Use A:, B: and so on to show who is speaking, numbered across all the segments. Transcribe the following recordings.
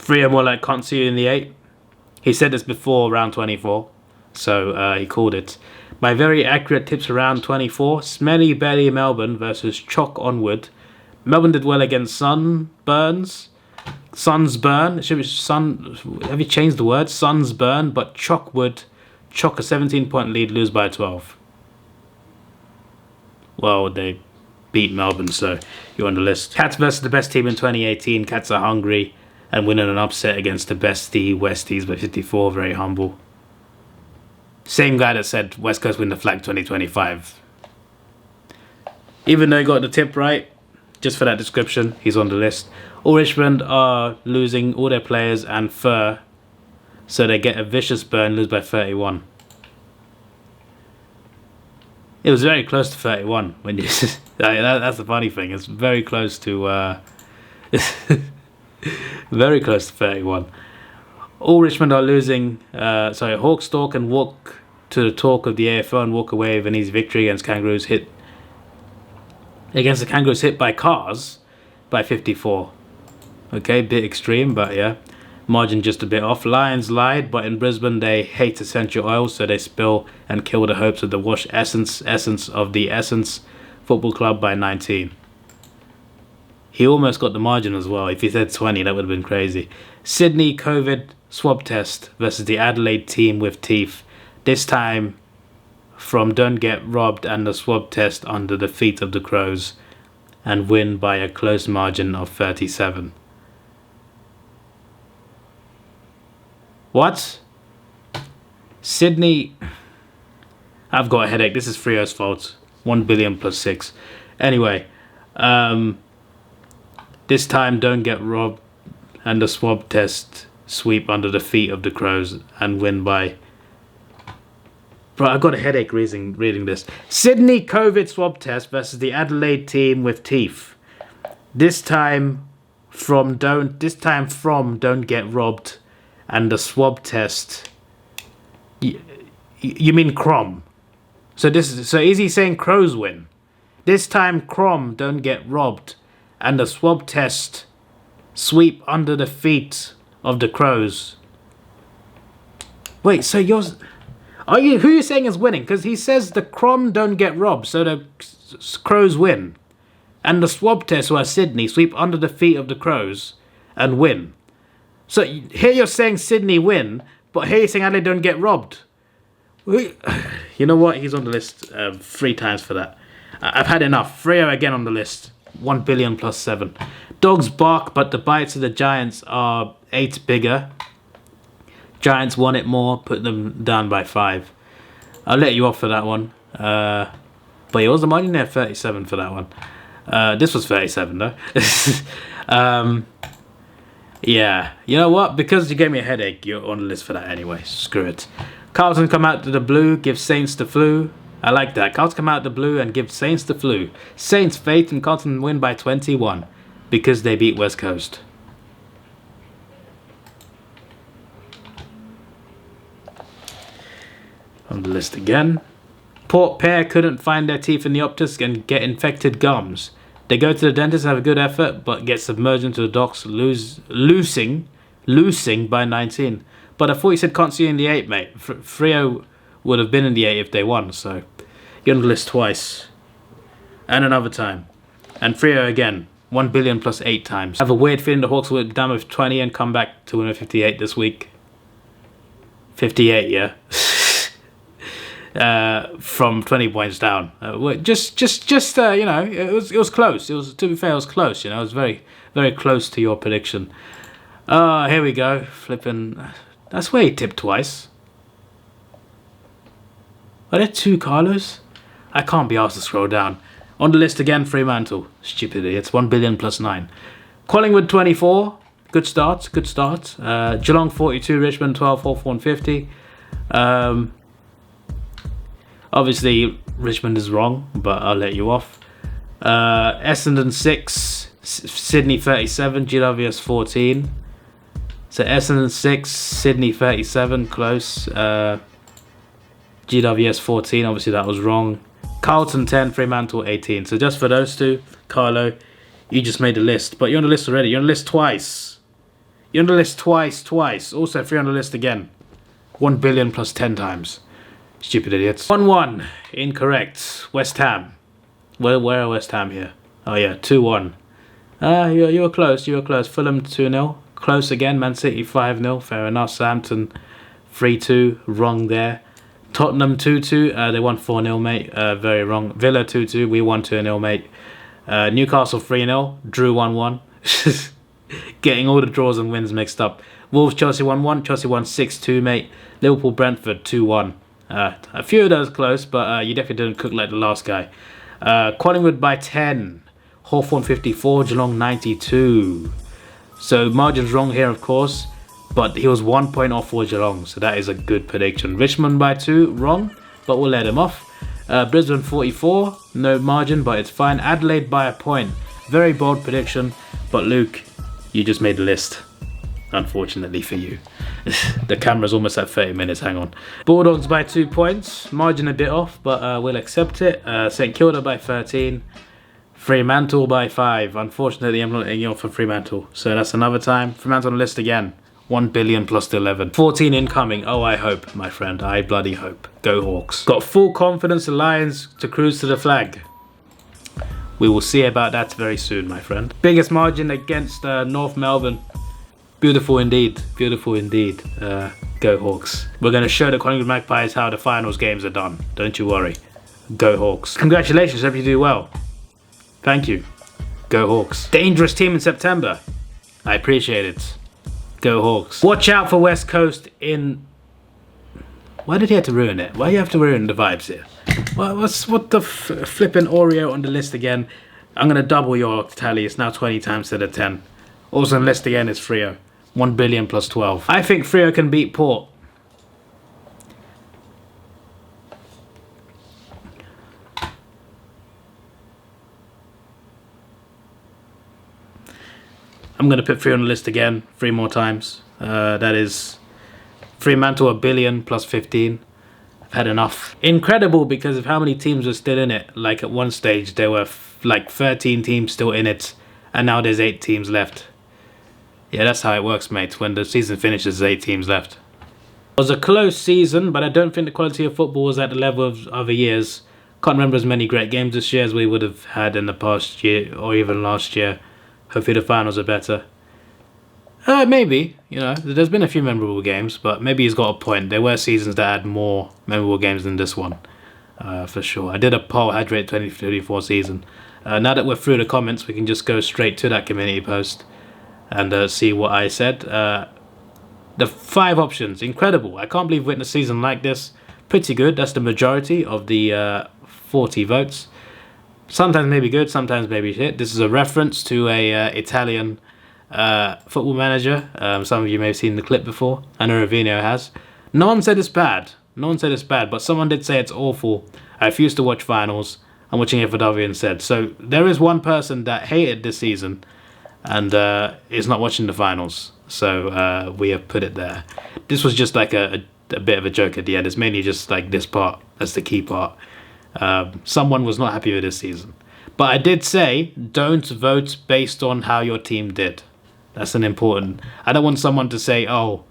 A: Freo more like can't see you in the 8. He said this before round 24, so he called it. My very accurate tips around 24. Smelly Belly Melbourne versus Chalk Onward. Melbourne did well against Sunburns. Suns burn. It should be sun. Have you changed the word? Suns burn, but Chalk would chalk a 17-point lead, lose by 12. Well, they beat Melbourne, so you're on the list. Cats versus the best team in 2018. Cats are hungry and winning an upset against the bestie Westies by 54. Very humble. Same guy that said West Coast win the flag 2025. Even though he got the tip right, just for that description, he's on the list. All Richmond are losing all their players and fur, so they get a vicious burn, lose by 31. It was very close to 31 when you. That's the funny thing. It's very close to. Very close to 31. All Richmond are losing. Hawkstalk can walk to the talk of the AFL and walk away with an easy victory against Kangaroos hit. Against the Kangaroos hit by cars by 54. Okay, bit extreme, but yeah. Margin just a bit off. Lions lied, but in Brisbane they hate essential oils, so they spill and kill the hopes of the wash essence of the Essence Football Club by 19. He almost got the margin as well. If he said 20, that would have been crazy. Sydney COVID swab test versus the Adelaide team with teeth. This time from don't get robbed and the swab test under the feet of the Crows and win by a close margin of 37. What? Sydney. I've got a headache. This is Freo's fault. 1 billion plus 6. Anyway, this time don't get robbed and the swab test sweep under the feet of the Crows and win by. Bro, I've got a headache reading this. Sydney COVID swab test versus the Adelaide team with teeth. This time from don't get robbed and the swab test. You mean Crom? So is he saying Crows win? This time Crom don't get robbed and the swab test sweep under the feet of the Crows. Wait, so who are you saying is winning? Because he says the Crom don't get robbed, so the Crows win. And the swab test were Sydney sweep under the feet of the Crows and win. So here you're saying Sydney win, but here you're saying Adelaide don't get robbed. You know what? He's on the list 3 times for that. I've had enough. Freo again on the list. 1 billion plus 7. Dogs bark, but the bites of the Giants are 8 bigger. Giants want it more, put them down by 5. I'll let you off for that one. But it was the margin there, 37 for that one. This was 37 though. Yeah, you know what? Because you gave me a headache, you're on the list for that anyway. Screw it. Carlton come out to the blue, give Saints the flu. I like that. Carlton come out the blue and give Saints the flu. Saints fate and Carlton win by 21 because they beat West Coast. On the list again. Port pair couldn't find their teeth in the optus and get infected gums. They go to the dentist and have a good effort, but get submerged into the docks, losing by 19. But I thought you said can't see you in the 8, mate. Freo would have been in the 8 if they won, so you're on the list twice. And another time. And Freo again, 1 billion plus 8 times. I have a weird feeling the Hawks will be down with 20 and come back to win with 58 this week. 58, yeah. From 20 points down. Just you know, it was close. To be fair, it was close. You know, it was very, very close to your prediction. Here we go. Flipping. That's where he tipped twice. Are there 2 Carlos? I can't be asked to scroll down. On the list again, Fremantle. Stupid idiots. 1 billion plus 9. Collingwood 24. Good start. Geelong 42. Richmond 12. Hawthorn 150. Obviously, Richmond is wrong, but I'll let you off. Essendon 6, Sydney 37, GWS 14. So Essendon 6, Sydney 37, close. GWS 14, obviously that was wrong. Carlton 10, Fremantle 18. So just for those 2, Carlo, you just made the list. But you're on the list already. You're on the list twice. You're on the list twice. Also 3 on the list again. 1 billion plus 10 times. Stupid idiots. 1-1. Incorrect. West Ham. Where are West Ham here? Oh yeah, 2-1. You were close. Fulham 2-0. Close again. Man City 5-0. Fair enough. Southampton 3-2. Wrong there. Tottenham 2-2. They won 4-0, mate. Very wrong. Villa 2-2. We won 2-0, mate. Newcastle 3-0. Drew 1-1. Getting all the draws and wins mixed up. Wolves Chelsea 1-1. Chelsea won 6-2, mate. Liverpool Brentford 2-1. A few of those close, but you definitely didn't cook like the last guy. Collingwood by 10. Hawthorn 54. Geelong 92. So margin's wrong here, of course. But he was 1 point off for Geelong, so that is a good prediction. Richmond by 2, wrong, but we'll let him off. Brisbane 44, no margin, but it's fine. Adelaide by a point, very bold prediction. But Luke, you just made the list, unfortunately for you. The camera's almost at 30 minutes, hang on. Bulldogs by 2 points, margin a bit off, but we'll accept it. St Kilda by 13. Fremantle by 5. Unfortunately, I'm not letting you off for Fremantle, so that's another time. Fremantle on the list again. 1 billion plus 11. 14 incoming. Oh, I hope, my friend. I bloody hope. Go Hawks. Got full confidence the Lions to cruise to the flag. We will see about that very soon, my friend. Biggest margin against North Melbourne. Beautiful indeed. Beautiful indeed. Go Hawks. We're going to show the Collingwood Magpies how the finals games are done. Don't you worry. Go Hawks. Congratulations, hope you do well. Thank you. Go Hawks. Dangerous team in September. I appreciate it. Go Hawks. Watch out for West Coast in... Why did he have to ruin it? Why do you have to ruin the vibes here? What the flipping Oreo on the list again? I'm going to double your tally. It's now 20 times to the 10. Also on the list again is Freo. 1 billion plus 12. I think Freo can beat Port. I'm going to put 3 on the list again, 3 more times. That is Fremantle 1 billion plus 15. I've had enough. Incredible because of how many teams were still in it. Like at one stage there were like 13 teams still in it, and now there's 8 teams left. Yeah, that's how it works, mate. When the season finishes, there's 8 teams left. It was a close season, but I don't think the quality of football was at the level of other years. Can't remember as many great games this year as we would have had in the past year or even last year. Hopefully the finals are better. Maybe, you know, there's been a few memorable games, but maybe he's got a point. There were seasons that had more memorable games than this one, for sure. I did a poll, Hydrate 2024 season. Now that we're through the comments, we can just go straight to that community post and see what I said. The 5 options, incredible. I can't believe we're in a season like this. Pretty good, that's the majority of the 40 votes. Sometimes maybe good, sometimes maybe shit. This is a reference to a Italian football manager. Some of you may have seen the clip before. I know Ravino has. No one said it's bad. No one said it's bad, but someone did say it's awful. I refuse to watch finals. I'm watching it for W instead. So there is one person that hated this season and is not watching the finals. So we have put it there. This was just like a bit of a joke at the end. It's mainly just like this part. That's the key part. Someone was not happy with this season. But I did say, don't vote based on how your team did. That's an important... I don't want someone to say, oh,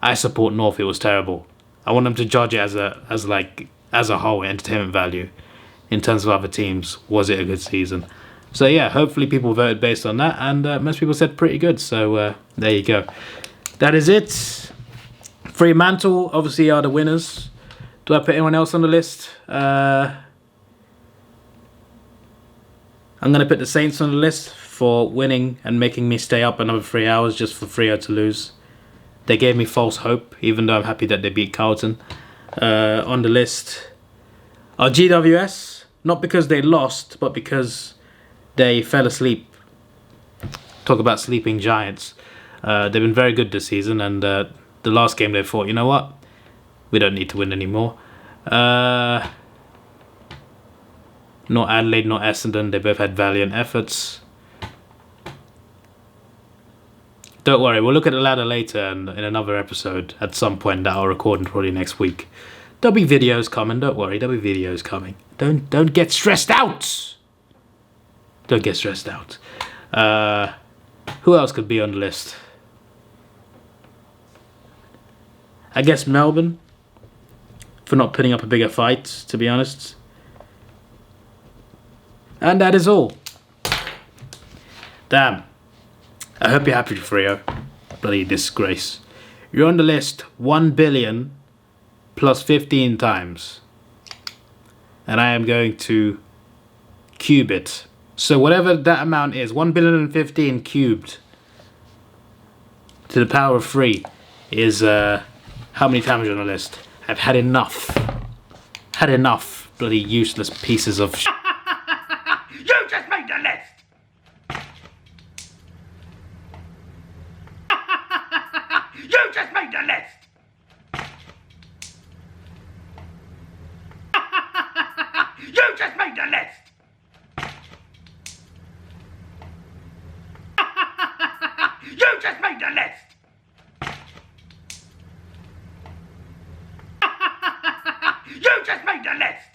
A: I support North, it was terrible. I want them to judge it as a whole, entertainment value. In terms of other teams, was it a good season? So yeah, hopefully people voted based on that, and most people said pretty good, so there you go. That is it. Fremantle, obviously, are the winners. Do I put anyone else on the list? I'm going to put the Saints on the list for winning and making me stay up another 3 hours just for Freo to lose. They gave me false hope, even though I'm happy that they beat Carlton. On the list are GWS, not because they lost, but because they fell asleep. Talk about sleeping giants. They've been very good this season, and the last game they thought, you know what? We don't need to win anymore. Not Adelaide, not Essendon. They both had valiant efforts. Don't worry, we'll look at the ladder later and in another episode at some point that I'll record probably next week. There'll be videos coming, don't worry, there'll be videos coming. Don't get stressed out! Don't get stressed out. Who else could be on the list? I guess Melbourne for not putting up a bigger fight, to be honest. And that is all. Damn. I hope you're happy for Rio. Bloody disgrace. You're on the list 1 billion plus 15 times. And I am going to cube it. So whatever that amount is, 1,015,000,000 cubed to the power of 3 is how many times you're on the list. I've had enough. Had enough bloody useless pieces of sh.
B: You just made the list! You just made the list! You just made the list! You just made the list! You just made the list!